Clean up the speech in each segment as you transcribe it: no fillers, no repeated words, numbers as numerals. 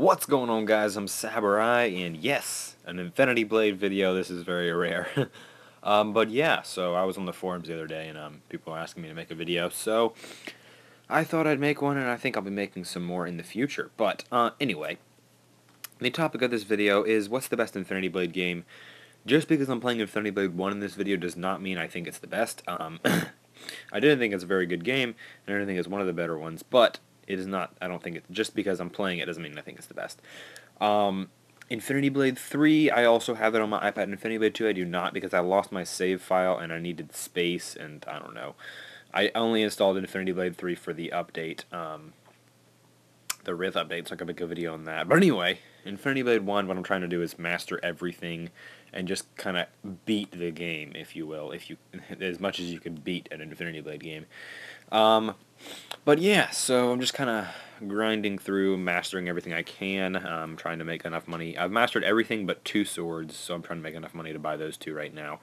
What's going on, guys? I'm Samurai, and yes, an Infinity Blade video. This is very rare. But yeah, so I was on the forums the other day, and people were asking me to make a video, so I thought I'd make one, and I think I'll be making some more in the future. But anyway, the topic of this video is what's the best Infinity Blade game. Just because I'm playing Infinity Blade 1 in this video does not mean I think it's the best. I didn't think it's a very good game, and I didn't think it's one of the better ones, but it is not. I don't think it. Just because I'm playing it doesn't mean I think it's the best. Infinity Blade 3, I also have it on my iPad. Infinity Blade 2, I do not, because I lost my save file and I needed space, and I don't know. I only installed Infinity Blade 3 for the update, the Rith update, so I can make a video on that. But anyway, Infinity Blade 1, what I'm trying to do is master everything and just kind of beat the game, if you will, as much as you can beat an Infinity Blade game. But yeah, so I'm just kind of grinding through, mastering everything I can, trying to make enough money. I've mastered everything but 2 swords, so I'm trying to make enough money to buy those 2 right now.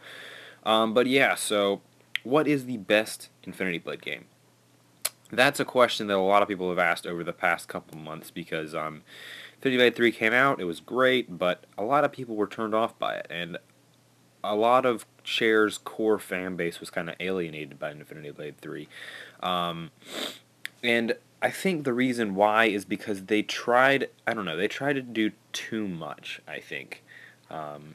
But yeah, so what is the best Infinity Blade game? That's a question that a lot of people have asked over the past couple months because Infinity Blade 3 came out, it was great, but a lot of people were turned off by it, and a lot of Chair's core fan base was kind of alienated by Infinity Blade 3. And I think the reason why is because they tried, I don't know, they tried to do too much, I think.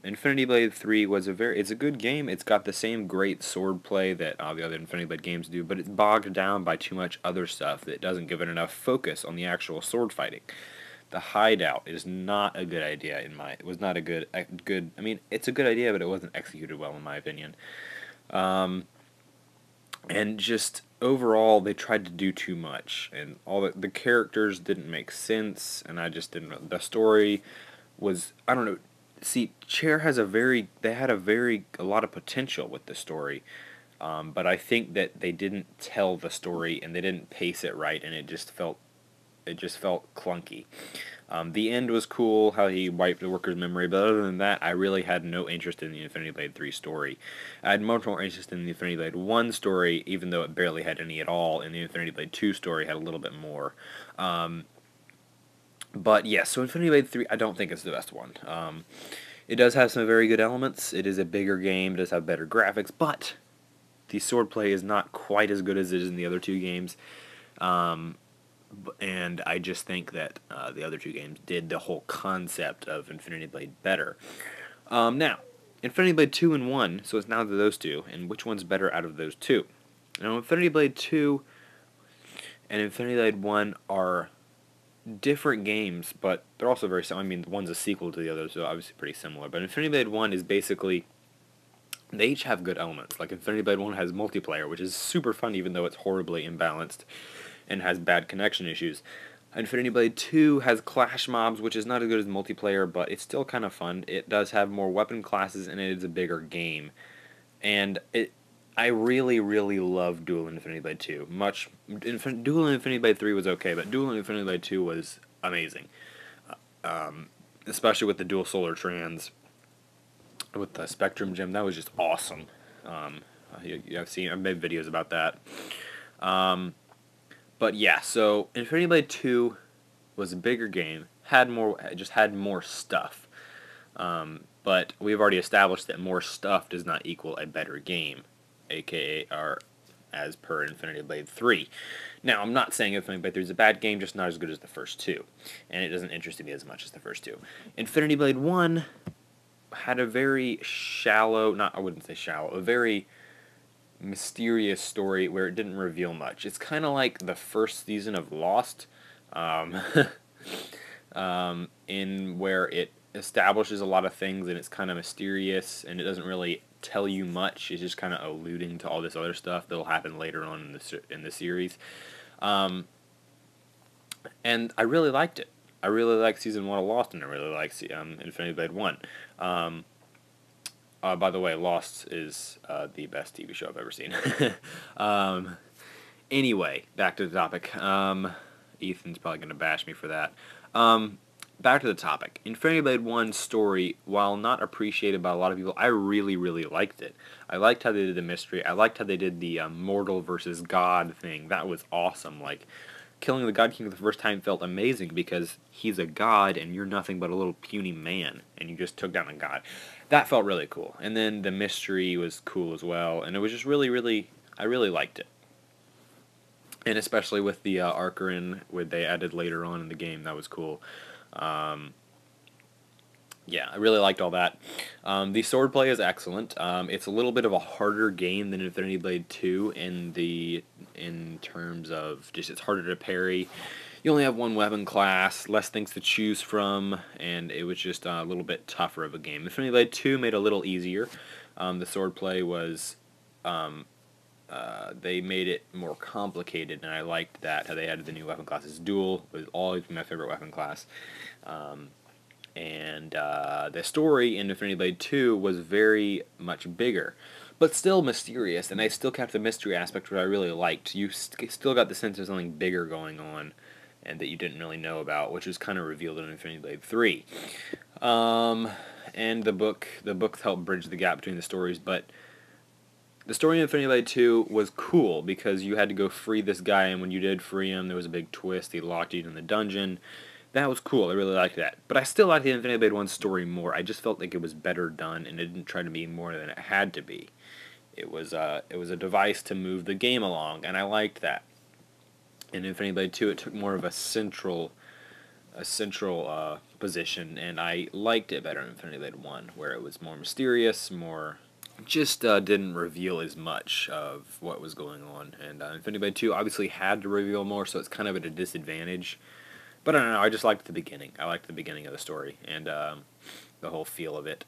Infinity Blade 3 was it's a good game. It's got the same great sword play that the other Infinity Blade games do, but it's bogged down by too much other stuff that doesn't give it enough focus on the actual sword fighting. The hideout is not a good idea it was not a good, I mean, it's a good idea, but it wasn't executed well in my opinion. And just overall, they tried to do too much, and all the characters didn't make sense, and I just didn't, the story was, I don't know, see, Chair has they had a lot of potential with the story, but I think that they didn't tell the story, and they didn't pace it right, and it just felt clunky. The end was cool, how he wiped the worker's memory, but other than that, I really had no interest in the Infinity Blade 3 story. I had much more interest in the Infinity Blade 1 story, even though it barely had any at all, and the Infinity Blade 2 story had a little bit more. But yeah, so Infinity Blade 3, I don't think it's the best one. It does have some very good elements, it is a bigger game, it does have better graphics, but the swordplay is not quite as good as it is in the other 2 games. And I just think that the other 2 games did the whole concept of Infinity Blade better. Now, Infinity Blade 2 and 1, so it's now those 2, and which one's better out of those 2? Now, Infinity Blade 2 and Infinity Blade 1 are different games, but they're also very similar. I mean, one's a sequel to the other, so obviously pretty similar. But Infinity Blade 1 is basically, they each have good elements. Like Infinity Blade 1 has multiplayer, which is super fun even though it's horribly imbalanced and has bad connection issues. Infinity Blade 2 has clash mobs, which is not as good as multiplayer, but it's still kind of fun. It does have more weapon classes, and it is a bigger game. And I really, really love Duel Infinity Blade 2. Duel Infinity Blade 3 was okay, but Duel Infinity Blade 2 was amazing. Especially with the dual solar trans, with the Spectrum Gem, that was just awesome. I've made videos about that. But yeah, so Infinity Blade 2 was a bigger game, had more stuff. But we've already established that more stuff does not equal a better game, aka as per Infinity Blade 3. Now, I'm not saying Infinity Blade 3 is a bad game, just not as good as the first 2. And it doesn't interest me as much as the first 2. Infinity Blade 1 had a very shallow, I wouldn't say shallow, a very mysterious story where it didn't reveal much. It's kind of like the first season of Lost, in where it establishes a lot of things and it's kind of mysterious and it doesn't really tell you much. It's just kind of alluding to all this other stuff that'll happen later on in the series. And I really liked it. I really liked season 1 of Lost, and I really liked Infinity Blade 1. By the way, Lost is the best TV show I've ever seen. Anyway, back to the topic. Ethan's probably going to bash me for that. Back to the topic. Infinity Blade 1's story, while not appreciated by a lot of people, I really, really liked it. I liked how they did the mystery. I liked how they did the mortal versus god thing. That was awesome. Like, killing the God King the first time felt amazing because he's a god and you're nothing but a little puny man, and you just took down a god. That felt really cool. And then the mystery was cool as well, and it was just really, I really liked it. And especially with the Archerin, what they added later on in the game, that was cool. Yeah, I really liked all that. The swordplay is excellent. It's a little bit of a harder game than Infinity Blade 2 in terms of just it's harder to parry. You only have one weapon class, less things to choose from, and it was just a little bit tougher of a game. Infinity Blade 2 made it a little easier. The swordplay was they made it more complicated, and I liked that, how they added the new weapon classes. Duel was always my favorite weapon class. And the story in Infinity Blade 2 was very much bigger, but still mysterious, and they still kept the mystery aspect, which I really liked. You still got the sense of something bigger going on, and that you didn't really know about, which was kind of revealed in Infinity Blade 3. And the book helped bridge the gap between the stories, but the story in Infinity Blade 2 was cool because you had to go free this guy, and when you did free him, there was a big twist. He locked you in the dungeon. That was cool. I really liked that. But I still liked the Infinity Blade 1 story more. I just felt like it was better done, and it didn't try to be more than it had to be. It was a device to move the game along, and I liked that. In Infinity Blade 2, it took more of a central position, and I liked it better in Infinity Blade 1, where it was more mysterious, more just didn't reveal as much of what was going on. And Infinity Blade 2 obviously had to reveal more, so it's kind of at a disadvantage. But I don't know, I just liked the beginning. I liked the beginning of the story, and the whole feel of it.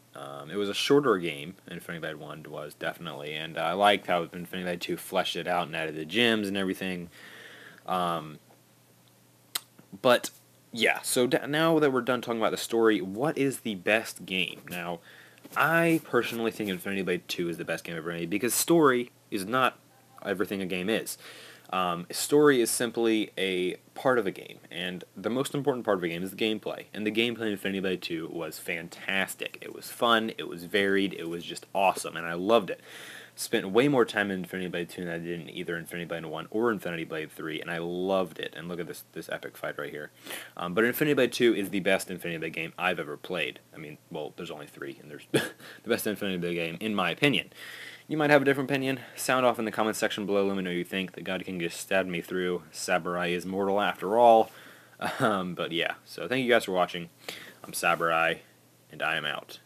It was a shorter game, Infinity Blade 1 was, definitely, and I liked how Infinity Blade 2 fleshed it out and added the gems and everything. But, yeah, so now that we're done talking about the story, what is the best game? Now, I personally think Infinity Blade 2 is the best game ever made, because story is not everything a game is. Story is simply a part of a game, and the most important part of a game is the gameplay. And the gameplay in Infinity Blade 2 was fantastic. It was fun, it was varied, it was just awesome, and I loved it. Spent way more time in Infinity Blade 2 than I did in either Infinity Blade 1 or Infinity Blade 3, and I loved it. And look at this epic fight right here. But Infinity Blade 2 is the best Infinity Blade game I've ever played. I mean, well, there's only 3, and there's the best Infinity Blade game, in my opinion. You might have a different opinion. Sound off in the comments section below. Let me know what you think. The God King just stabbed me through. Saburai is mortal after all. But yeah, so thank you guys for watching. I'm Saburai, and I am out.